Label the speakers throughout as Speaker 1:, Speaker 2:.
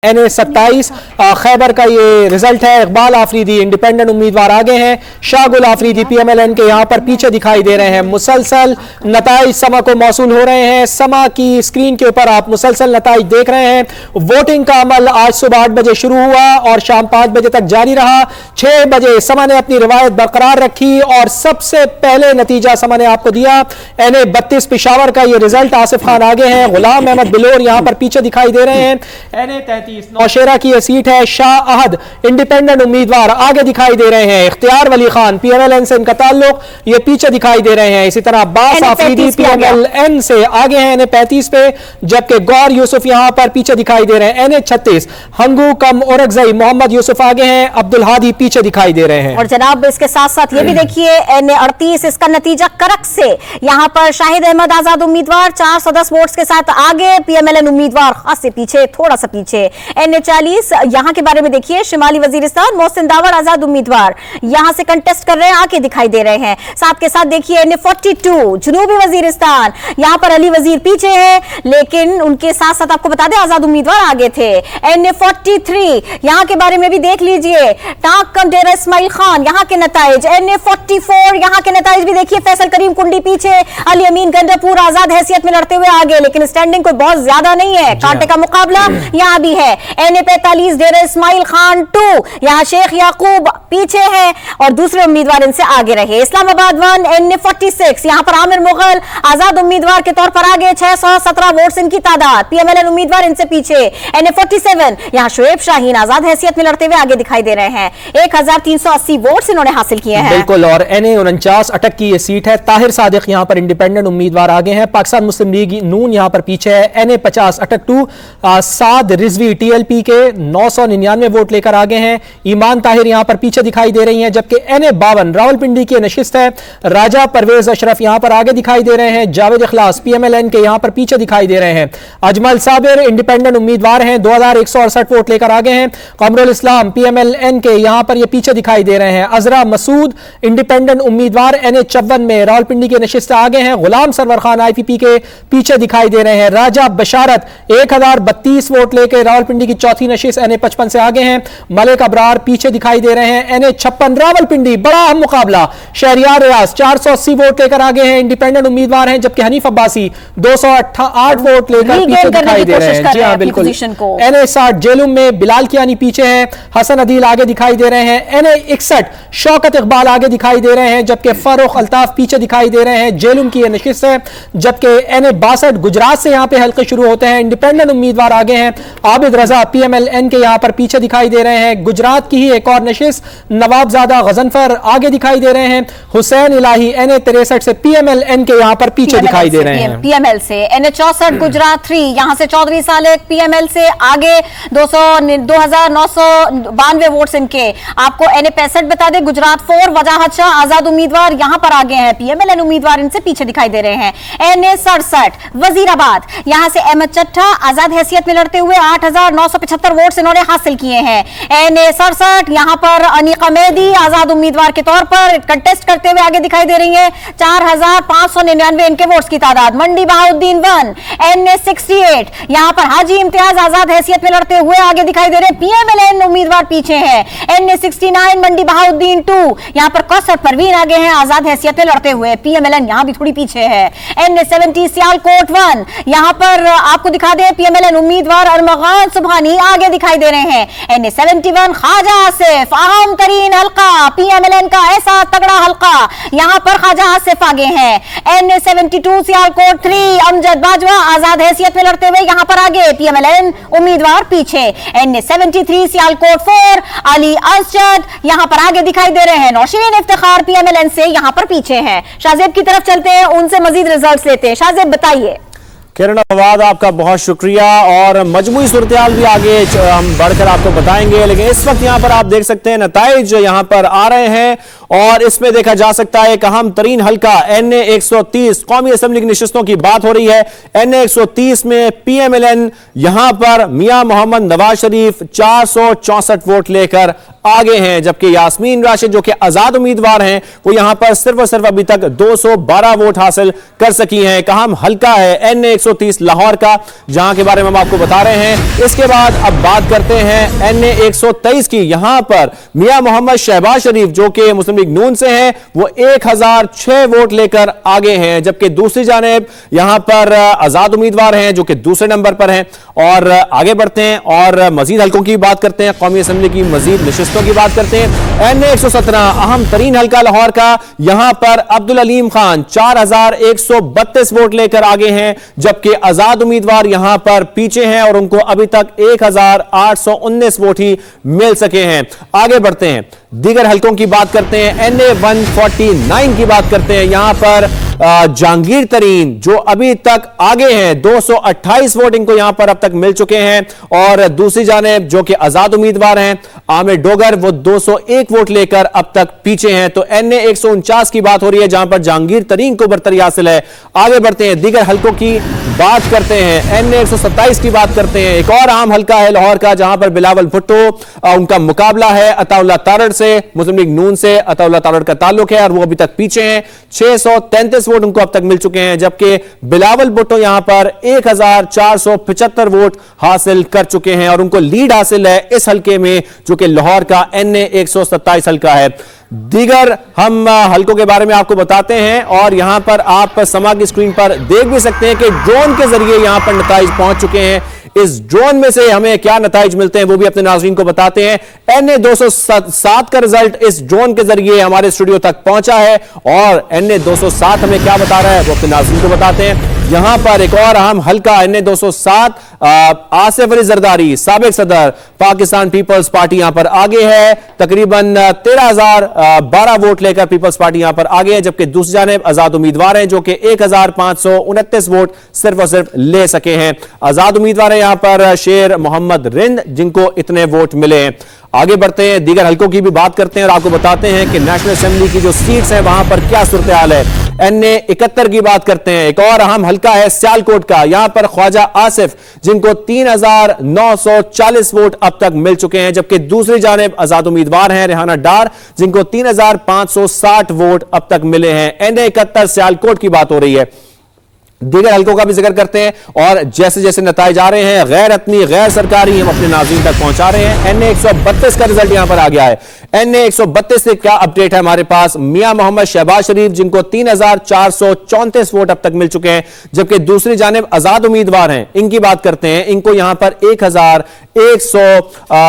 Speaker 1: NA-27 Khyber का ये result है। इकबाल आफरीदी इंडिपेंडेंट उम्मीदवार आगे हैं, शाहगुल आफरीदी PMLN के यहाँ पर पीछे दिखाई दे रहे हैं। मुसलसल नताइज समा को मौसूल हो रहे हैं। समा की स्क्रीन के ऊपर आप मुसलसल नताइज देख रहे हैं। वोटिंग का अमल आज सुबह 8 बजे शुरू हुआ और शाम 5 बजे तक जारी रहा। 6 बजे समा ने अपनी रिवायत बरकरार रखी और सबसे पहले नतीजा समा ने आपको दिया। NA-32 पिशावर का ये रिजल्ट। आसिफ खान आगे हैं, गुलाम अहमद बिलोर यहाँ पर पीछे दिखाई दे रहे हैं। NA-33 नौशेरा की यह सीट है। शाह अहद इंडिपेंडेंट उम्मीदवार आगे दिखाई दे रहे हैं। इख्तियार वली खान PMLN से इनका ताल्लुक, ये पीछे दिखाई दे रहे हैं। इसी तरह अब्बास आफरीदी PMLN से आगे हैं NA-35 पे, जबकि गौर यूसुफ यहां पर पीछे दिखाई दे रहे हैं। NA-36 हंगू कम औरकजई मोहम्मद यूसुफ आगे हैं, अब्दुल हादी पीछे दिखाई दे रहे हैं।
Speaker 2: और जनाब इसके साथ साथ ये भी देखिए NA-38 इसका नतीजा करक से यहां पर शाहिद अहमद आजाद उम्मीदवार 410 वोट्स के साथ आगे, PMLN उम्मीदवार खासे पीछे, थोड़ा सा पीछे। NA-40 यहां के बारे में देखिए, शिमाली वजीरिस्तान मोहसिन दावर आजाद उम्मीदवार यहां से कंटेस्ट कर रहे हैं, आके दिखाई दे रहे हैं। साथ के साथ देखिए NA-42 जनूबी वजीरिस्तान, यहां पर अली वजीर पीछे है, लेकिन उनके साथ साथ आपको बता दें आजाद उम्मीदवार आगे थे। NA-43 यहां के बारे में भी देख लीजिए, टाक कम डेरा इस्माइल खान यहां के नताइज। NA-44 यहां के नताइज भी देखिए, फैसल करीम कुंडी पीछे, अली अमीन गंडापुर आजाद हैसियत में लड़ते हुए आगे, लेकिन स्टैंडिंग कोई बहुत ज्यादा नहीं है, कांटे का मुकाबला यहां भी है। NA-45 डेरा इस्माइल खान 2 यहां शेख याकूब पीछे है और दूसरे उम्मीदवार इनसे आगे रहे। इस्लामाबाद 1 NA-46 यहां पर आमिर मुगल आजाद उम्मीदवार के तौर पर आगे, 617 वोट्स इनकी तादाद। PMLN उम्मीदवार इनसे पीछे। NA-47 यहां शुएब शाहीन आजाद हैसियत में लड़ते हुए आगे दिखाई दे रहे हैं। 1380 वोट्स इन्होंने हासिल किए हैं।
Speaker 1: बिल्कुल। और NA-49 अटक की ये सीट है। ताहिर सादिक यहां पर इंडिपेंडेंट उम्मीदवार आगे हैं। पाकिस्तान मुस्लिम लीग नून यहां पर पीछे है। NA-50 अटक 2 साद रिजवी TLP के 999 वोट लेकर आगे हैं। ईमान ताहिर यहां पर पीछे दिखाई दे रही हैं, जबकि NA-52 रावलपिंडी की नशिस्त है। राजा परवेज अशरफ यहां पर आगे दिखाई दे रहे हैं। जावेद इखलास PMLN के यहां पर पीछे दिखाई दे रहे हैं। अजमल साबिर इंडिपेंडेंट उम्मीदवार हैं, 2168 वोट लेकर आगे हैं। कमरुल इस्लाम PMLN के यहां पर ये पीछे दिखाई दे रहे हैं। अजरा मसूद इंडिपेंडेंट उम्मीदवार NA-54 में रावलपिंडी के नशिस्त आगे हैं। गुलाम सरवर खान IPP के पीछे दिखाई दे रहे हैं। राजा बशारत 1032 वोट लेकर रावलपिंडी की चौथी नशिस्त NA-55 से आगे हैं। मलिक अबरार पीछे दिखाई दे रहे हैं। NA-56 रावलपिंडी बड़ा अहम मुकाबला, शहरियार रियाज 480 वोट लेकर आगे हैं, इंडिपेंडेंट उम्मीदवार हैं, जबकि हनीफ अब्बासी 208 वोट लेकर पीछे दिखाई दे रहे हैं। जी हाँ बिल्कुल। NA-60 जेलुम में बिलाल कियानी पीछे हैं, हसन अदील आगे दिखाई दे रहे हैं। NA-61 शौकत इकबाल आगे दिखाई दे रहे हैं, जबकि फारूक अल्ताफ पीछे दिखाई दे रहे हैं। जेलुम की यह नशिस्त है, जबकि NA-62 गुजरात से यहां पे हल्के शुरू होते हैं, इंडिपेंडेंट उम्मीदवार आगे हैं। आबिद रजा PMLN के यहां पर पीछे दिखाई दे रहे हैं। गुजरात की ही एक और नशिस्त नवाबजादा गजनफर आगे दिखाई दे रहे हैं। हुसैन इलाही NA-63 से PMLN के यहां पर पीछे दिखाई दे रहे हैं।
Speaker 2: PML से NA-64 गुजरात 3 यहां से चौधरी सालेक PML से आगे 2992 वोट्स इनके। आपको NA-65 बता दें, गुजरात 4 वजाहत शाह आजाद उम्मीदवार यहां पर आगे हैं, PMLN उम्मीदवार इनसे पीछे दिखाई दे रहे हैं। NA-67 वजीराबाद यहां से अहमद चट्टा आजाद हैसियत में लड़ते हुए 8975 वोट्स इन्होंने हासिल किए हैं। NA-67 यहां पर अनीका मेहदी आजाद उम्मीदवार के तौर पर कंटेस्ट करते हुए आगे दिखाई दे रही है, 4599 इनके वोट्स की तादाद। मंडी बहाउद्दीन 1 NA-68 यहां पर हाजी इम्तियाज आजाद हैसियत में लड़ते हुए आगे दिखाई दे रहे हैं, PMLN उम्मीदवार पीछे है। NA-69 मंडी बहाउद्दीन 2 यहां पर कौसर परवीन आगे हैं आजाद हैसियत में लड़ते हुए, PMLN यहां भी थोड़ी पीछे है। NA-70 सियालकोट 1 यहां पर आपको दिखा दें, PMLN उम्मीदवार अरमगान सुबहानी आगे दिखाई दे रहे हैं। NA-71 ख्वाजा आसिफ अहम तरीन हल्का, PMLN का ऐसा तगड़ा हल्का, यहां पर ख्वाजा आसिफ आगे हैं। NA-72 सियालकोट 3 अमजद बाजवा आजाद हैसियत में लड़ते हुए यहां पर आगे, PMLN उम्मीदवार पीछे। NA-73 सियालकोट 4 अली असजद यहां पर आगे दिखाई दे रहे हैं। नौशीन इफ्तिखार PMLN से यहां पर पीछे हैं। शाहजेब की तरफ चलते हैं, उनसे मजीद रिजल्ट लेते हैं। शाहजेब बताइए।
Speaker 3: किरण अवाद आपका बहुत शुक्रिया, और मजमूई सूरत-ए-हाल भी आगे हम बढ़कर आपको बताएंगे, लेकिन इस वक्त यहाँ पर आप देख सकते हैं नताइज यहाँ पर आ रहे हैं और इसमें देखा जा सकता है एक अहम तरीन हल्का NA-130 कौमी असेंबली की नशिस्तों की बात हो रही है। NA-130 में PMLN यहाँ पर मियां मोहम्मद नवाज शरीफ 464 वोट लेकर आगे हैं, जबकि यास्मीन राशिद जो कि आजाद उम्मीदवार हैं वो यहां पर सिर्फ और सिर्फ अभी तक 212 वोट हासिल कर सकी हैं। एक अहम हल्का है NA 130 लाहौर का, जहां के बारे में हम आपको बता रहे हैं। इसके बाद अब बात करते हैं NA 123 की। यहां पर मियां मोहम्मद शहबाज शरीफ जो कि मुस्लिम लीग नून से हैं वो 1006 वोट लेकर आगे हैं, जबकि दूसरी जानिब यहां पर आजाद उम्मीदवार हैं जो कि दूसरे नंबर पर हैं। और आगे बढ़ते हैं और मजीद हल्कों की बात करते हैं, कौमी असेंबली की मजीद नशिस्तों की बात करते हैं। NA 117 अहम तरीन हल्का लाहौर का, यहां पर अब्दुल अलीम खान 4132 वोट लेकर आगे हैं, जबकि आजाद उम्मीदवार यहां पर पीछे हैं और उनको अभी तक 1819 वोट ही मिल सके हैं। आगे बढ़ते हैं, दीगर हल्कों की बात करते हैं। NA 149 की बात करते हैं। यहां पर जहांगीर तरीन जो अभी तक आगे हैं, 228 वोट इनको यहां पर अब तक मिल चुके हैं। और दूसरी जानिब जो कि आजाद उम्मीदवार हैं आमिर डोगर वो 201 वोट लेकर अब तक पीछे हैं। तो NA 149 की बात हो रही है जहां पर जहांगीर तरीन को बरतरी हासिल है। आगे बढ़ते हैं, दीगर हल्कों की बात करते हैं। NA 127 की बात करते हैं। एक और आम हल्का है लाहौर का, जहां पर बिलावल भुट्टो उनका मुकाबला है अताउल्लाह तारड़ से, मुस्लिम लीग नून से अताउल्लाह तारड़ का ताल्लुक है और वो अभी तक पीछे हैं। 633 वोट उनको अब तक मिल चुके हैं, जबकि बिलावल भुट्टो यहां पर 1475 वोट हासिल कर चुके हैं और उनको लीड हासिल है इस हल्के में जो कि लाहौर का NA 127 हल्का है। दीगर हम हल्कों के बारे में आपको बताते हैं और यहां पर आप समा की स्क्रीन पर देख भी सकते हैं कि ड्रोन के जरिए यहां पर नताइज पहुंच चुके हैं। इस ड्रोन में से हमें क्या नताइज मिलते हैं वो भी अपने नाज़रीन को बताते हैं। NA 207 का रिजल्ट इस ड्रोन के जरिए हमारे स्टूडियो तक पहुंचा है और NA 207 हमें क्या बता रहा है वो अपने नाज़रीन को बताते हैं। यहां पर एक और अहम हल्का NA 207 आसिफ अली जरदारी साबिक सदर पाकिस्तान पीपल्स पार्टी यहां पर आगे है, तकरीबन 13,012 वोट लेकर पीपल्स पार्टी यहां पर आगे है, जबकि दूसरी जानिब आजाद उम्मीदवार हैं जो कि 1529 वोट सिर्फ और सिर्फ ले सके हैं। आजाद उम्मीदवार है यहां पर शेर मोहम्मद रिंद जिनको इतने वोट मिले हैं। आगे बढ़ते हैं, दीगर हल्कों की भी बात करते हैं और आपको बताते हैं कि नेशनल असेंबली की जो सीट्स हैं वहां पर क्या सूरत हाल है। NA 71 की बात करते हैं। एक और अहम हल्का है सियालकोट का, यहां पर ख्वाजा आसिफ जिनको 3940 वोट अब तक मिल चुके हैं, जबकि दूसरी जानिब आजाद उम्मीदवार हैं रेहाना डार जिनको 3560 वोट अब तक मिले हैं। NA 71 सियालकोट की बात हो रही है। दीगर हल्कों का भी जिक्र करते हैं और जैसे जैसे नताइज आ रहे हैं गैर रत्नी गैर सरकारी हम अपने नाज़रीन तक पहुंचा रहे हैं। NA 132 का रिजल्ट यहां पर आ गया है। NA 132 से क्या अपडेट है हमारे पास। मियां मोहम्मद शहबाज शरीफ जिनको 3434 वोट अब तक मिल चुके हैं, जबकि दूसरी जानिब आजाद उम्मीदवार हैं, इनकी बात करते हैं। इनको यहां पर 1100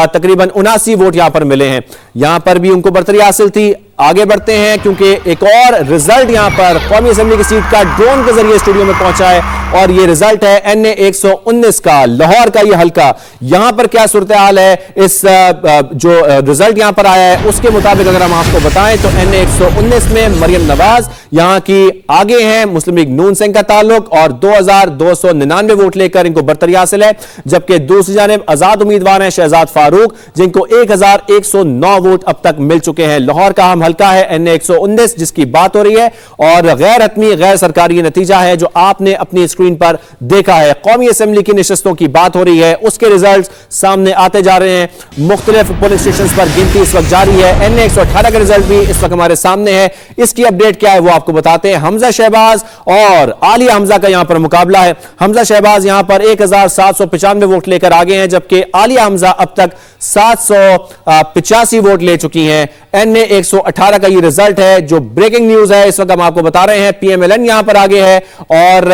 Speaker 3: तकरीबन 79 वोट यहां पर मिले हैं, यहां पर भी उनको बरतरी हासिल थी। आगे बढ़ते हैं क्योंकि एक और रिजल्ट यहां पर कौमी असेंबली की सीट का ड्रोन के जरिए स्टूडियो में पहुंचा है और यह रिजल्ट है NA 119 का, लाहौर का यह हल्का। यहां पर क्या सूरत हाल है, इस जो रिजल्ट यहां पर आया है उसके मुताबिक अगर हम आपको बताएं तो NA 119 में मरियम नवाज यहां की आगे हैं, मुस्लिम लीग नून से इनका ताल्लुक और 2299 वोट लेकर इनको बरतरी हासिल है, जबकि दूसरी जानिब आजाद उम्मीदवार हैं शहजाद फारूक जिनको 1109 वोट अब तक मिल चुके हैं। लाहौर का हम हल्का है NA 119 जिसकी बात हो रही है और गैर हतमी गैर सरकारी नतीजा है जो आपने अपनी स्क्रीन पर देखा है। कौमी असेंबली की नशिस्तों की बात हो रही है, उसके रिजल्ट सामने आते जा रहे हैं। मुख्तलिफ पोलिंग स्टेशन पर गिनती इस वक्त जारी है। NA 118 का रिजल्ट भी इस वक्त हमारे सामने है, इसकी अपडेट क्या है वो आपको बताते हैं। हमजा शहबाज और आलिया हमजा का यहां पर मुकाबला है। हमजा शहबाज यहां पर 1795 वोट लेकर आगे हैं, जबकि आलिया हमजा अब तक 785 वोट ले चुकी हैं। NA 118 का ये रिजल्ट है जो ब्रेकिंग न्यूज है, इस वक्त हम आपको बता रहे हैं। PMLN यहां पर आगे है और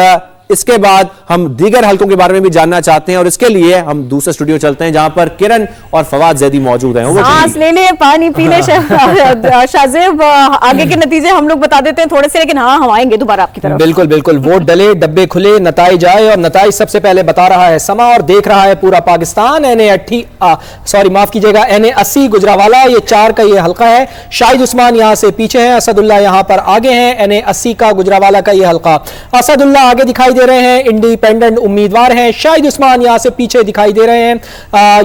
Speaker 3: इसके बाद हम दीगर हल्कों के बारे में भी जानना चाहते हैं और इसके लिए हम दूसरे स्टूडियो चलते हैं जहां पर किरण और फवाद जैदी मौजूद हैं।
Speaker 2: सांस ले ले, पानी पी ले। शाहजेब, आगे के नतीजे हम लोग बता देते हैं थोड़े से, लेकिन हाँ हम आएंगे दोबारा आपकी तरफ।
Speaker 1: बिल्कुल बिल्कुल, वोट डले, डब्बे खुले, नताइज आए और नताइज सबसे पहले बता रहा है समा और देख रहा है पूरा पाकिस्तान। माफ कीजिएगा, NA 80 गुजरावाला ये 4 का ये हल्का है। शाहिद उस्मान यहां से पीछे हैं, असदुल्ला यहां पर आगे हैं। NA 80 का गुजरावाला का ये हल्का, असदुल्ला आगे दिखाई दे रहे हैं, इंडिपेंडेंट उम्मीदवार हैं, शाहिद उस्मान यहां से पीछे दिखाई दे रहे हैं।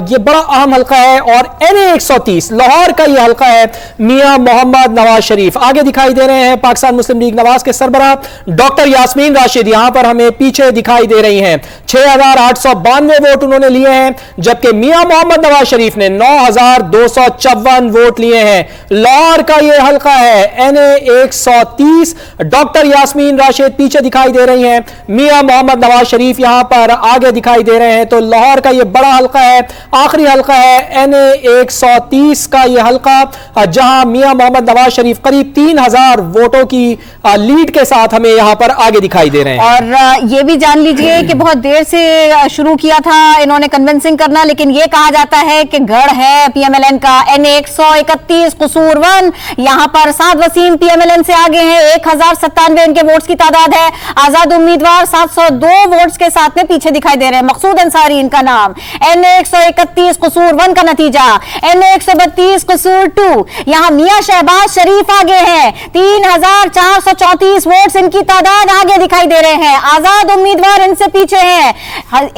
Speaker 1: ये बड़ा अहम हल्का है और NA 130 लाहौर का ये हल्का है, मियां मोहम्मद नवाज शरीफ आगे दिखाई दे रहे हैं। पाकिस्तान मुस्लिम लीग नवाज के सरबराह डॉक्टर यास्मीन राशिद यहां पर हमें पीछे दिखाई दे रही हैं, 6,892 वोट उन्होंने लिए हैं, जबकि मियां मोहम्मद नवाज शरीफ ने 9,254 वोट लिए हैं। लाहौर का यह हल्का है NA 130, डॉक्टर यास्मीन राशिद पीछे दिखाई दे रही हैं, मियां मोहम्मद नवाज शरीफ यहां पर आगे दिखाई दे रहे हैं। तो लाहौर का यह बड़ा हल्का है, आखिरी हल्का है NA 130 का यह हल्का, जहां मियां मोहम्मद नवाज शरीफ करीब 3,000 वोटों की लीड के साथ हमें यहां पर आगे दिखाई दे रहे हैं।
Speaker 2: और ये भी जान लीजिए कि बहुत देर से शुरू किया था इन्होंने कन्विंसिंग करना, लेकिन ये कहा जाता है कि गढ़ है PMLN का NA 131 कसूर 1, यहां पर साद वसीम PMLN से आगे हैं, 1,097 इनके वोट्स की तादाद है। आजाद उम्मीदवार 702 वोट्स के साथ में पीछे दिखाई दे रहे हैं, मकसूद अंसारी इनका नाम। NA 131 कसूर 1 का नतीजा, NA 132 कसूर 2, यहां मियां शहबाज शरीफ आगे हैं, 3,434 वोट्स इनकी तादाद आगे दिखाई दे रहे हैं। आजाद उम्मीदवार इनसे पीछे हैं,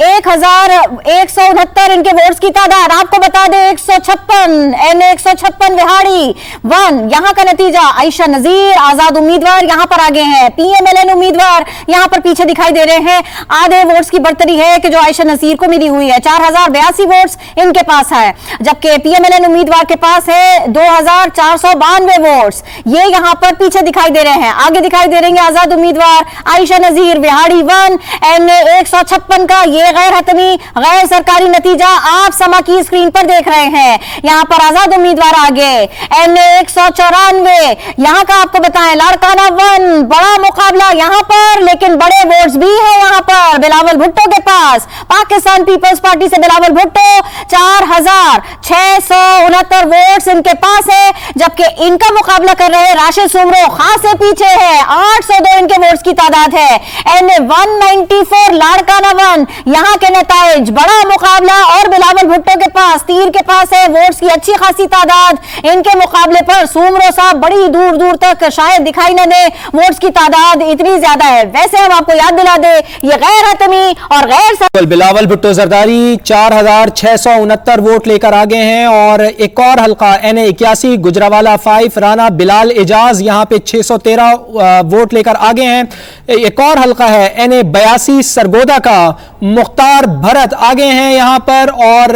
Speaker 2: 1,169 इनके वोट्स की तादाद। आपको बता दें 156 NA 156 विहाड़ी 1, यहां का नतीजा आयशा नजीर आजाद उम्मीदवार यहां पर आगे हैं, PMLN उम्मीदवार यहां पर पीछे दिखाई दे रहे हैं। आधे वोट्स की बढ़तरी है कि जो आयशा नजीर को मिली हुई है, 4,082 वोट्स इनके पास है, जबकि PMLN उम्मीदवार के पास है 2,492 वोट्स, ये यहां पर पीछे दिखाई दे रहे हैं। आगे दिखाई दे रही है आजाद उम्मीदवार आयशा नजीर विहाड़ी 1, NA 156 का ये गैर हतमी गैर सरकारी नतीजा आप समा की स्क्रीन पर देख रहे हैं। यहां पर आजाद उम्मीदवार आगे, NA 194, यहां का आपको बताएं लाड़काना 1, बड़ा मुकाबला यहां पर, लेकिन बड़े वोट्स भी है यहां पर बिलावल भुट्टो के पास, पाकिस्तान पीपल्स पार्टी से बिलावल भुट्टो 4,669 वोट्स इनके पास है, जबकि इनका मुकाबला कर रहे राशिद सुमरो खास से पीछे है, 802 इनके वोट्स की तादाद है। NA 194 लाड़काना 1, यहां के नताइज बड़ा मुकाबला और बिलावल भुट्टो के पास तीर के पास है, वोट्स की अच्छी खासी तादाद, इनके मुकाबले पर सुमरो साहब बड़ी दूर दूर तक शायद दिखाई न दे, वोट्स की तादाद इतनी ज्यादा है। वैसे हम आपको याद दिला दे ये गैर हतमी और गैर
Speaker 1: बिलावल भुट्टो जरदारी 4,669 वोट लेकर आगे हैं। और एक और हल्का NA 81 गुजरावाला 5 राना बिलाल एजाज यहां पे 613 वोट लेकर आगे हैं। एक और हल्का है NA 82 सरगोदा का मुख्तार भरत आगे हैं यहां पर। और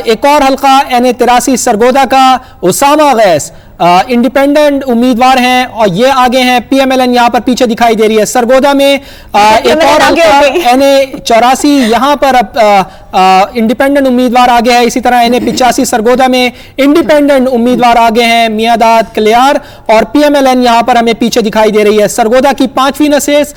Speaker 1: एक और हल्का NA 83 सरगोदा का उसामा गैस इंडिपेंडेंट उम्मीदवार हैं और ये आगे हैं। PMLN यहां पर पीछे दिखाई दे रही है। सरगोदा में एक और हल्का NA 84 यहां पर इंडिपेंडेंट उम्मीदवार आगे है। इसी तरह NA 85 सरगोदा में इंडिपेंडेंट उम्मीदवार आगे हैं मियादाद कलियार, और PMLN यहां पर हमें पीछे दिखाई दे रही है। सरगोदा की 5वीं नशिस्त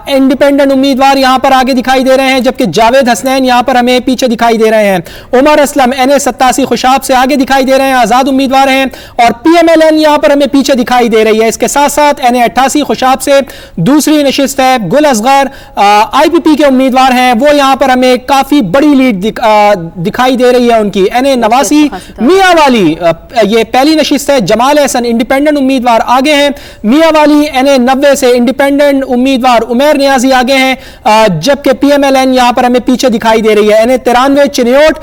Speaker 1: इंडिपेंडेंट उम्मीदवार यहां पर आगे दिखाई दे रहे हैं, जबकि जावेद हसनैन यहां पर हमें पीछे दिखाई दे रहे हैं। उमर असलम NA 87 खुशाब से आगे दिखाई दे रहे हैं, आजाद उम्मीदवार हैं। और PMLN यहां पर हमें पीछे दिखाई दे रही है। इसके साथ साथ NA 88 खुशाब से दूसरी नशिस्त है गुल असगर IPP के उम्मीदवार हैं, वो यहां पर हमें काफी बड़ी लीड दिखाई दे रही है उनकी। NA 89 मियां वाली ये पहली नशिस्त है, जमाल एहसन इंडिपेंडेंट उम्मीदवार आगे हैं। मियां वाली NA 90 से इंडिपेंडेंट उम्मीदवार उमेर नियाजी आगे हैं, जबकि PMLN यहां पर हमें पीछे दिखाई दे रही है। NA 93 चिन्योट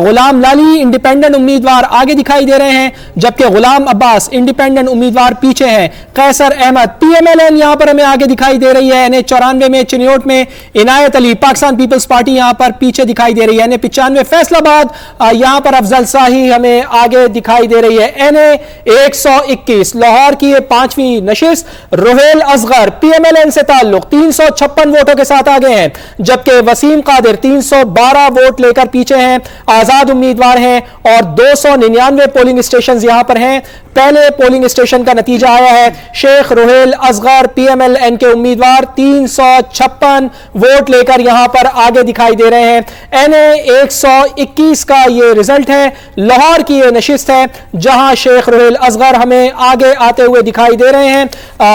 Speaker 1: गुलाम लाली इंडिपेंडेंट उम्मीदवार आगे दिखाई दे रहे हैं, जबकि गुलाम अब्बास इंडिपेंडेंट उम्मीदवार पीछे हैं। कैसर अहमद PMLN यहां पर हमें आगे दिखाई दे रही है। NA 94 में चिन्योट में इनायत अली पाकिस्तान पीपल्स पार्टी यहां पर पीछे दिखाई दे रही है। NA 95 फैसलाबाद यहां पर अफजल शाही हमें आगे दिखाई दे रही है। NA 121 लाहौर की 5वीं नशिस्त रोहेल असगर PMLN से ताल्लुक 356 वोटों के साथ आगे हैं, जबकि वसीम कादिर 312 वोट लेकर पीछे हैं, आजाद उम्मीदवार हैं। और 299 पोलिंग स्टेशन यहां पर हैं। पहले पोलिंग स्टेशन का नतीजा आया है, शेख रोहेल असगर PMLN के उम्मीदवार 356 वोट लेकर यहां पर आगे दिखाई दे रहे हैं। NA 121 का ये रिजल्ट है। लाहौर की ये नशिस्त है जहां शेख रोहेल असगर हमें आगे आते हुए दिखाई दे रहे हैं।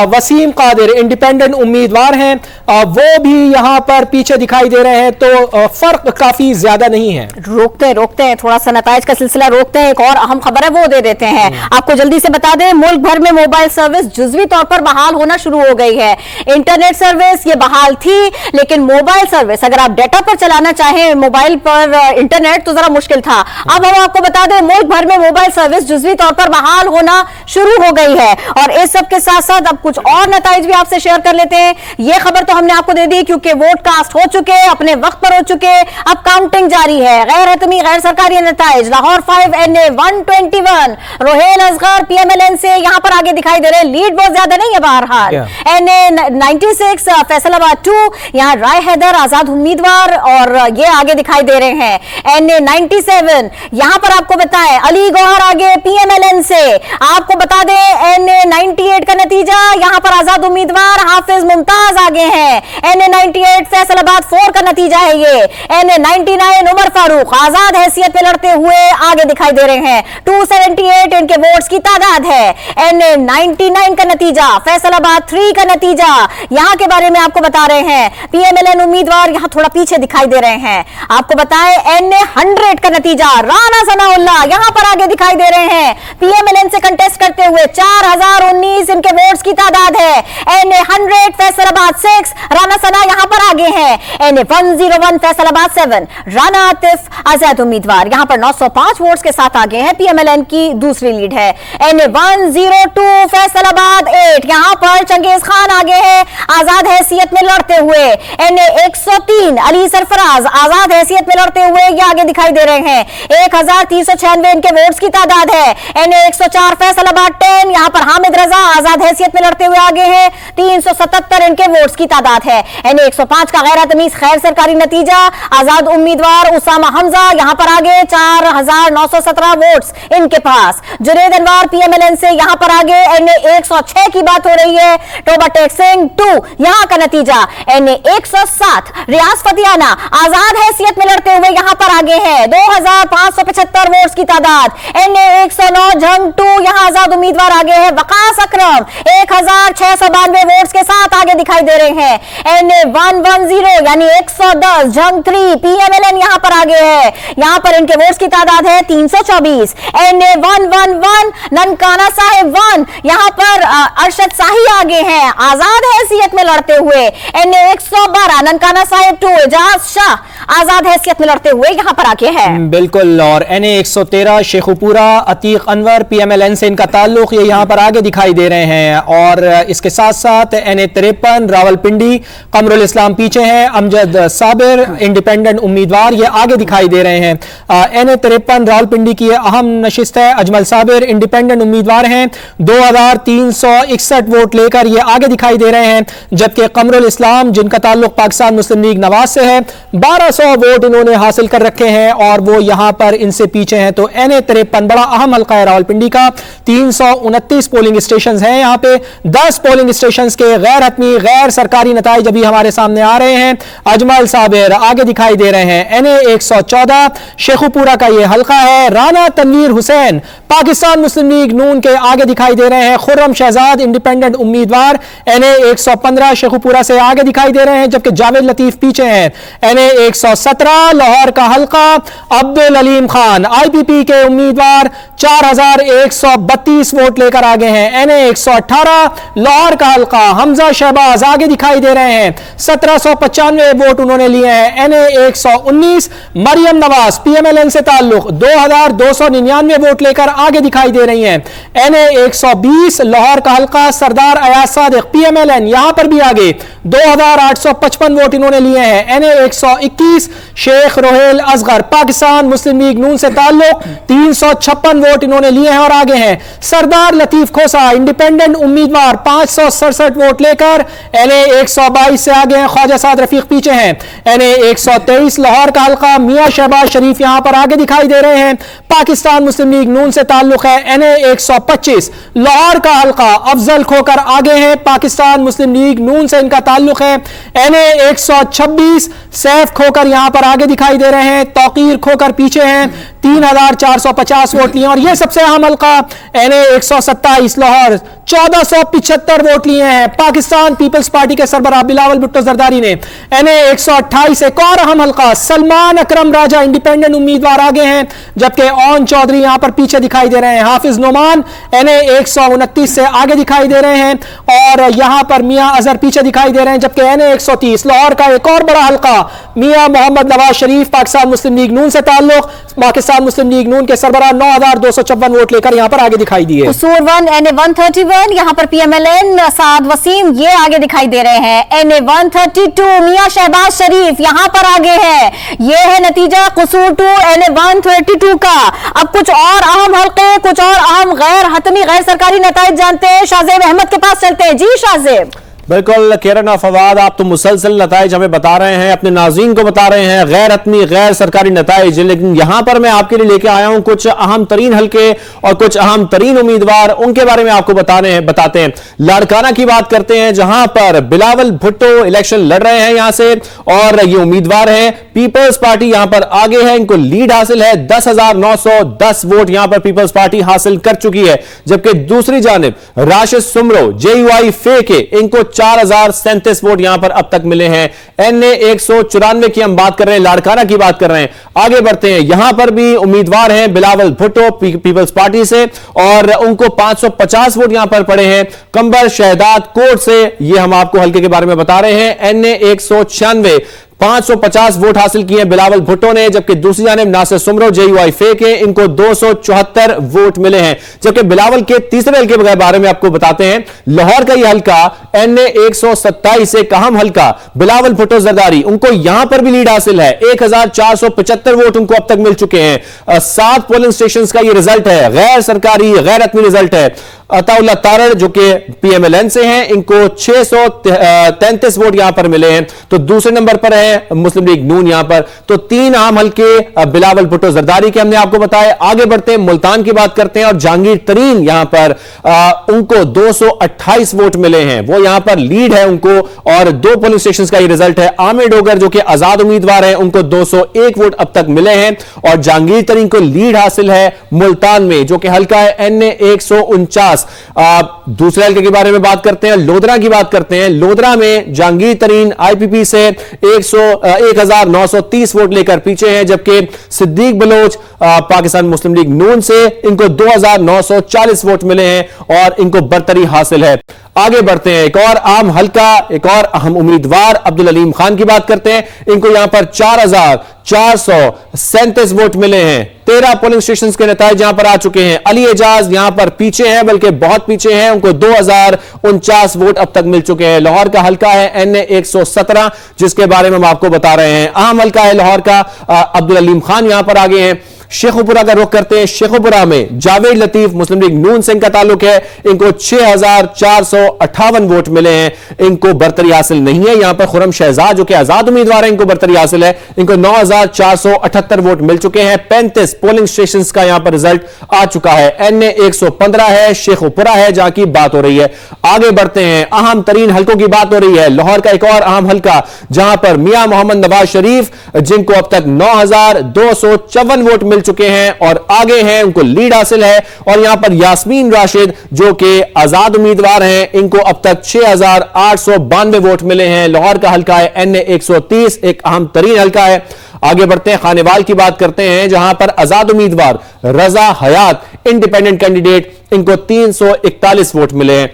Speaker 1: वसीम कादिर इंडिपेंडेंट उम्मीदवार हैं, वो भी यहां पर पीछे दिखाई दे रहे हैं। तो फर्क काफी ज्यादा नहीं है।
Speaker 2: रोकते हैं थोड़ा सा नताइज का सिलसिला रोकते हैं। एक और अहम खबर है वो दे देते हैं आपको जल्दी जल्दी से बता दें, मुल्क भर में मोबाइल सर्विस जुजवी तौर पर बहाल होना शुरू हो गई है। इंटरनेट सर्विस ये बहाल थी, लेकिन मोबाइल सर्विस अगर आप डेटा पर चलाना चाहें मोबाइल पर इंटरनेट तो जरा मुश्किल था। अब हम आपको बता दें, मुल्क भर में मोबाइल सर्विस जुजवी तौर पर बहाल होना शुरू हो गई है। और इस सब के साथ साथ अब कुछ और नताइज भी आपसे शेयर कर लेते हैं। ये खबर तो हमने आपको दे दी क्योंकि वोट कास्ट हो चुके, अपने वक्त पर हो चुके, अब काउंटिंग जारी है। गैर हतमी गैर सरकारी नताइज, लाहौर 5 NA 121, रोहेल असगर PMLN से यहां पर आगे दिखाई दे रहे हैं। लीड बहुत ज्यादा नहीं है बहरहाल। NA 96 फैसलाबाद 2, यहां राय हैदर आजाद उम्मीदवार और ये आगे दिखाई दे रहे हैं। NA 97 यहां पर आपको बताएं अली गौहर आगे PMLN से। आपको बता दें NA 98 का नतीजा, यहां पर आजाद उम्मीदवार हाफिज मुमताज आगे हैं। NA 98 फैसलाबाद 4 का नतीजा है ये। NA 99 उमर फारूक आजाद हैसियत में लड़ते हुए आगे दिखाई दे रहे हैं। 278 इनके वोट्स की तादाद है। NA 99 का नतीजा, फैसलाबाद 3 का नतीजा, यहां के बारे में आपको बता रहे हैं। PMLN उम्मीदवार यहां थोड़ा पीछे दिखाई दे रहे हैं। आपको बताएं NA 100 का नतीजा, राना सनाउल्लाह यहां पर आगे दिखाई दे रहे हैं। PMLN से कंटेस्ट करते हुए 4019 इनके वोट्स की तादाद है। NA 100 फैसलाबाद 6, राना सना यहां पर आगे हैं। NA 101 फैसलाबाद 7, राना आतिफ आजाद उम्मीदवार यहां पर 905 वोट्स के साथ आगे हैं। PMLN की दूसरी लीड है। NA 102 फैसलाबाद 8, यहां पर चंगेज खान आगे है आजाद हैसियत में लड़ते हुए। NA 103 अली सरफराज आजाद हैसियत में लड़ते हुए ये आगे दिखाई दे रहे हैं। 1396 इनके वोट्स की तादाद है। NA 104 फैसलाबाद 10, यहां पर हामिद रजा आजाद हैसियत में लड़ते हुए आगे हैं। 377 इनके वोट्स की तादाद है। NA 105 का गैर तमीज खैर सरकारी नतीजा, आजाद उम्मीदवार उसामा हमजा यहां पर आगे 4917 वोट्स इनके पास। जुनेद अनवर PMLN से यहां पर आगे। NA 106 की बात हो रही है। टोबा टेक सिंह 2 यहां का नतीजा। NA 107 रियाज फतियाना आजाद हैसियत में लड़ते हुए यहां पर आगे हैं। 2575 वोट्स की तादाद। NA 109 जंग 2 यहां आजाद उम्मीदवार आगे है। वकास अकरम 1692 वोट्स के साथ आगे दिखाई दे रहे हैं। NA 110 यानी 110 जंग 3 PMLN यहां पर आगे है। यहां पर इनके वोट्स की तादाद है 324। NA 111 ननकाना साहिब 1, यहां पर अरशद शाही आगे हैं आजाद हैसियत में लड़ते हुए। NA 112 ननकाना साहिब 2 एजाज शाह आजाद हैसियत में लड़ते हुए यहां पर आगे है।
Speaker 1: बिल्कुल। और NA 113 शेखुपुरा अतीक अनवर PMLN से इनका ताल्लुक, ये यहां पर आगे दिखाई दे रहे हैं। और इसके साथ साथ NA 53 रावलपिंडी कमरुल इस्लाम पीछे हैं। अमजद साबिर इंडिपेंडेंट उम्मीदवार ये आगे दिखाई दे रहे हैं। NA 53 रावलपिंडी की अहम नशिस्त है। अजमल साबिर इंडिपेंडेंट उम्मीदवार हैं। 2361 वोट लेकर ये आगे दिखाई दे रहे हैं। जबकि कमरुल इस्लाम जिनका ताल्लुक पाकिस्तान मुस्लिम लीग नवाज से है, 1200 वोट इन्होंने हासिल कर रखे हैं और वो यहां पर इनसे पीछे हैं। तो NA 53 बड़ा अहम हल्का है रावलपिंडी का। 329 पोलिंग स्टेशन हैं यहां पे। 10 पोलिंग स्टेशन के गैर हतमी गैर सरकारी नताइज अभी हमारे सामने आ रहे हैं। अजमल साबिर आगे दिखाई दे रहे हैं। NA 114 शेखुपुरा का ये हल्का है। राना तनवीर हुसैन पाकिस्तान मुस्लिम लीग नून के आगे दिखाई दे रहे हैं। खुर्रम शहजाद इंडिपेंडेंट उम्मीदवार NA 115 शेखुपुरा से आगे दिखाई दे रहे हैं, जबकि जावेद लतीफ पीछे हैं। NA 117 लाहौर का हल्का अब्दुल अलीम खान IPP के उम्मीदवार 4132 वोट लेकर आगे हैं। NA 118 लाहौर का हल्का हमजा शहबाज आगे दिखाई दे रहे हैं। 1795 वोट उन्होंने लिए हैं। NA 119 मरियम नवाज PMLN से ताल्लुक 2299 वोट लेकर आगे दिखाई दे रही हैं। NA 120 लाहौर का हल्का सरदार अयाज सादिक PMLN यहां पर भी आगे 2855 वोट इन्होंने लिए हैं। NA 121 शेख रोहेल असगर पाकिस्तान मुस्लिम लीग नून से ताल्लुक 356 वोट इन्होंने लिए हैं और आगे हैं। सरदार लतीफ खोसा इंडिपेंडेंट उम्मीदवार 567 वोट लेकर NA 122 से आगे हैं। ख्वाजा साद रफीक पीछे हैं। NA 123 लाहौर का हल्का मियां शहबाज शरीफ यहां पर आगे दिखाई दे रहे हैं। पाकिस्तान मुस्लिम लीग नून से ताल्लुक है। NA 125 लाहौर का हल्का अफजल खोकर आगे हैं। पाकिस्तान मुस्लिम लीग नून से इनका ताल्लुक है। NA 126 सैफ खोकर यहां पर आगे दिखाई दे रहे हैं। तौकीर खोकर पीछे हैं। 3450 वोट लिए। और यह सबसे अहम हल्का NA 127 लाहौर 1475 वोट लिए हैं। पाकिस्तान पीपल्स पार्टी के सरबराह बिलावल भुट्टो जरदारी ने NA 128 एक और अहम हल्का सलमान अकरम राजा इंडिपेंडेंट उम्मीदवार आगे हैं, जबकि ओन चौधरी यहां पर पीछे दिखाई दे रहे हैं। हाफिज नोमान NA 129 से आगे दिखाई दे रहे हैं और यहां पर मियां अजहर पीछे दिखाई दे रहे हैं, जबकि NA 130 लाहौर का एक और बड़ा हल्का मियां मोहम्मद नवाज शरीफ पाकिस्तान मुस्लिम लीग नून से ताल्लुक पाकिस्तान मुस्लिम लीग नून के सरबराह 9254 वोट लेकर यहां पर आगे दिखाई दिए।
Speaker 2: कसूर 1 NA 131 यहां पर PMLN साद वसीम ये आगे दिखाई दे रहे हैं। NA 132 मियां शहबाज शरीफ यहां पर आगे है। ये है नतीजा कसूर 2 NA 132 का। अब कुछ और अहम हल्के, कुछ और अहम गैर हतमी गैर सरकारी नताइज जानते हैं। शाहजेब अहमद के पास चलते हैं। जी शाहजेब।
Speaker 3: बिल्कुल किरण और फवाद, आप तो मुसलसल नताइज हमें बता रहे हैं, अपने नाज़रीन को बता रहे हैं, गैर हतमी गैर सरकारी नताइज, लेकिन यहां पर मैं आपके लिए लेके आया हूं कुछ अहम तरीन हल्के और कुछ अहम तरीन उम्मीदवार, उनके बारे में आपको बताते हैं। लाड़काना की बात करते हैं जहां पर बिलावल भुट्टो इलेक्शन लड़ रहे हैं यहां से और ये उम्मीदवार है पीपल्स पार्टी यहां पर आगे है, इनको लीड हासिल है। 10,910 वोट यहां पर पीपल्स पार्टी हासिल कर चुकी है, जबकि दूसरी जानिब राशिद सुमरो JUI फे के इनको 4037 वोट यहां पर अब तक मिले हैं। NA 194 की हम बात कर रहे हैं, लाड़काना की बात कर रहे हैं। आगे बढ़ते हैं, यहां पर भी उम्मीदवार हैं बिलावल भुट्टो पीपल्स पार्टी से और उनको 550 वोट यहां पर पड़े हैं। कंबर शहदाद कोट से ये हम आपको हल्के के बारे में बता रहे हैं। NA 196 550 वोट हासिल किए बिलावल भुट्टो ने, जबकि दूसरी जानिब नासिर सुमरो JUI फे के इनको 274 वोट मिले हैं। जबकि बिलावल के तीसरे हल्के के बारे में आपको बताते हैं। लाहौर का यह हल्का NA 127 एक अहम हल्का बिलावल भुट्टो जरदारी, उनको यहां पर भी लीड हासिल है। 1475 वोट उनको अब तक मिल चुके हैं। 7 पोलिंग स्टेशन का यह रिजल्ट है, गैर सरकारी गैर हतमी रिजल्ट है। अताउल्ला तारड़ जो कि PMLN से हैं, इनको 633 वोट यहां पर मिले हैं। तो दूसरे नंबर पर है मुस्लिम लीग नून यहां पर। तो 3 आम हल्के बिलावल भुट्टो जरदारी के हमने आपको बताए। आगे बढ़ते हैं, मुल्तान की बात करते हैं और जहांगीर तरीन यहां पर उनको 228 वोट मिले हैं, वो यहां पर लीड है उनको। और 2 पोलिंग स्टेशन का ये रिजल्ट है। आमिर डोगर जो कि आजाद उम्मीदवार है, उनको 201 वोट अब तक मिले हैं और जहांगीर तरीन को लीड हासिल है मुल्तान में, जो कि हल्का है NA 149। दूसरे हल्के के बारे में बात करते हैं, लोधरा की बात करते हैं। लोधरा में जहांगीर तरीन IPP से 1930 वोट लेकर पीछे हैं, जबकि सिद्दीक बलोच पाकिस्तान मुस्लिम लीग नून से इनको 2940 वोट मिले हैं और इनको बरतरी हासिल है। आगे बढ़ते हैं, एक और आम हल्का, एक और अहम उम्मीदवार अब्दुल अलीम खान की बात करते हैं। इनको यहां पर 4437 वोट मिले हैं। 13 पोलिंग स्टेशन के नतीजे यहां पर आ चुके हैं। अली एजाज यहां पर पीछे हैं, बल्कि बहुत पीछे हैं, उनको 2049 वोट अब तक मिल चुके हैं। लाहौर का हल्का है NA 117, जिसके बारे में हम आपको बता रहे हैं। अहम हल्का है लाहौर का, अब्दुल अलीम खान यहां पर आगे हैं। शेखुपुरा का रुख करते हैं। शेखुपुरा में जावेद लतीफ मुस्लिम लीग नून से इनका ताल्लुक है, इनको 6458 वोट मिले हैं, इनको बरतरी हासिल नहीं है। यहां पर खुरम शहजाद जो कि आजाद उम्मीदवार है, इनको बरतरी हासिल है, इनको 9478 वोट मिल चुके हैं। 35 पोलिंग स्टेशन का यहां पर रिजल्ट आ चुका है। NA 115 है, शेखुपुरा है जहां की बात हो रही है। आगे बढ़ते हैं, अहम तरीन हल्कों की बात हो रही है। लाहौर का एक और अहम हल्का जहां पर मियां मोहम्मद नवाज शरीफ, जिनको अब तक 9254 वोट मिल चुके हैं और आगे हैं, उनको लीड हासिल है। और यहां पर यास्मीन राशिद जो कि आजाद उम्मीदवार हैं, इनको अब तक 6892 वोट मिले हैं। लाहौर का हल्का है NA 130, एक अहम तरीन हल्का है। आगे बढ़ते हैं, खानेवाल की बात करते हैं जहां पर आजाद उम्मीदवार रजा हयात इंडिपेंडेंट कैंडिडेट, इनको 341 वोट मिले हैं।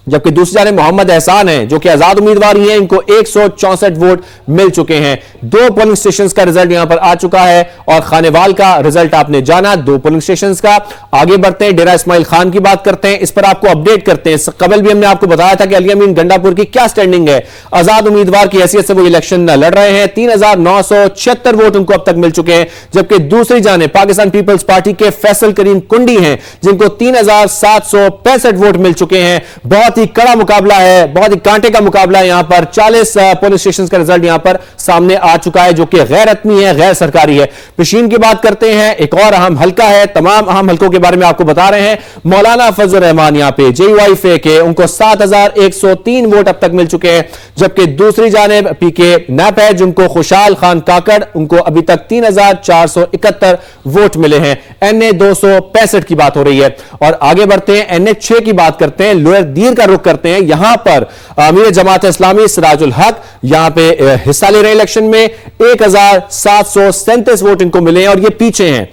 Speaker 3: जबकि दूसरी जानिब मोहम्मद एहसान है जो कि आजाद उम्मीदवार ही हैं, इनको 164 वोट मिल चुके हैं। 2 पोलिंग स्टेशन का रिजल्ट यहां पर आ चुका है और खानेवाल का रिजल्ट आपने जाना 2 पोलिंग स्टेशन का। आगे बढ़ते हैं, डेरा इस्माइल खान की बात करते हैं, इस पर आपको अपडेट करते हैं। कबल भी हमने आपको बताया था कि अली अमीन गंडापुर की क्या स्टैंडिंग है। आजाद उम्मीदवार की हैसियत से वो इलेक्शन लड़ रहे हैं। 3976 वोट उनको अब तक मिल चुके हैं। जबकि दूसरी जानिब पाकिस्तान पीपल्स पार्टी के फैसल करीम कुंडी हैं, जिनको 3765 वोट मिल चुके हैं। बहुत बहुत ही कड़ा मुकाबला है, बहुत ही कांटे का मुकाबला है। यहां पर 40 पोलिंग स्टेशन का रिजल्ट यहां पर सामने आ चुका है, जो कि गैर हतमी है, गैर सरकारी है। पिशीन की बात करते हैं, एक और अहम हल्का है, तमाम अहम हल्कों के बारे में आपको बता रहे हैं। मौलाना फजल रहमान यहां पे JUIF के उनको 7103 वोट अब तक मिल चुके हैं, जबकि दूसरी जानिब PK नैप है जिनको खुशाल खान काकड़, उनको अभी तक 3471 वोट मिले हैं। NA 265 की बात हो रही है। और आगे बढ़ते हैं, NA 6 की बात करते हैं, लोअर दीर का रुख करते हैं। यहां पर अमीर जमात इस्लामी सिराजुल हक यहां पे हिस्सा ले रहे इलेक्शन में 1737 वोट इनको मिले हैं और ये पीछे हैं।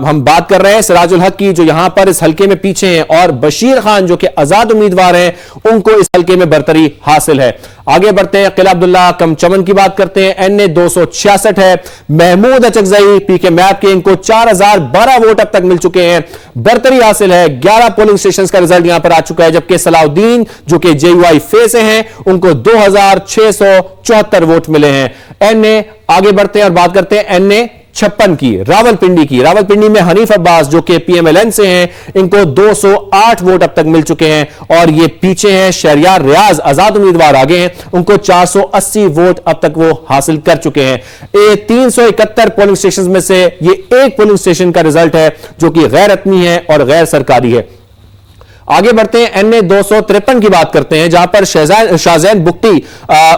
Speaker 3: हम बात कर रहे हैं सिराजुल हक की, जो यहां पर इस हल्के में पीछे हैं, और बशीर खान जो कि आजाद उम्मीदवार हैं, उनको इस हल्के में बरतरी हासिल है। आगे बढ़ते हैं, किला अब्दुल्ला कम चमन की बात करते हैं। NA 266 है। महमूद अचकजई PK मैप के, इनको 4012 वोट अब तक मिल चुके हैं, बरतरी हासिल है। 11 पोलिंग स्टेशन का रिजल्ट यहां पर आ चुका है, जबकि सलाउद्दीन जो कि JUIF से हैं, उनको 2674 वोट मिले हैं। NA आगे बढ़ते हैं और बात करते हैं NA 56 की, रावलपिंडी की। रावलपिंडी में हनीफ अब्बास जो कि PMLN से हैं, इनको 208 वोट अब तक मिल चुके हैं और ये पीछे हैं। शहरियार रियाज आजाद उम्मीदवार आगे हैं, उनको 480 वोट अब तक वो हासिल कर चुके हैं। 371 पोलिंग स्टेशन में से ये एक पोलिंग स्टेशन का रिजल्ट है जो कि गैर हतमी है और गैर सरकारी है। आगे बढ़ते हैं, NA 253 की बात करते हैं, जहां पर शाहजैन बुख्ती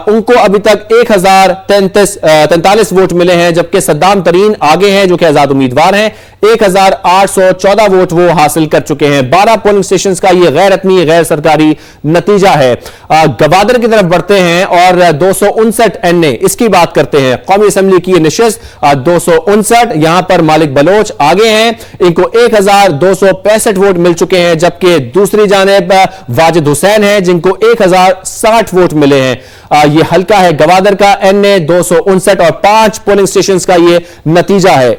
Speaker 3: उनको अभी तक 1043 वोट मिले हैं, जबकि सद्दाम तरीन आगे हैं जो कि आजाद उम्मीदवार हैं, 1814 वोट वो हासिल कर चुके हैं। 12 पोलिंग स्टेशन का ये गैर हतमी गैर सरकारी नतीजा है। गवादर की तरफ बढ़ते हैं और 259 NA इसकी बात करते हैं। कौमी असेंबली की नशिस्त 259, यहां पर मालिक बलोच आगे हैं, इनको 1265 वोट मिल चुके हैं, जबकि दूसरी जानिब वाजिद हुसैन है जिनको 1060 वोट मिले हैं। ये हल्का है गवादर का, NA 259 और 5 पोलिंग स्टेशन का ये नतीजा है।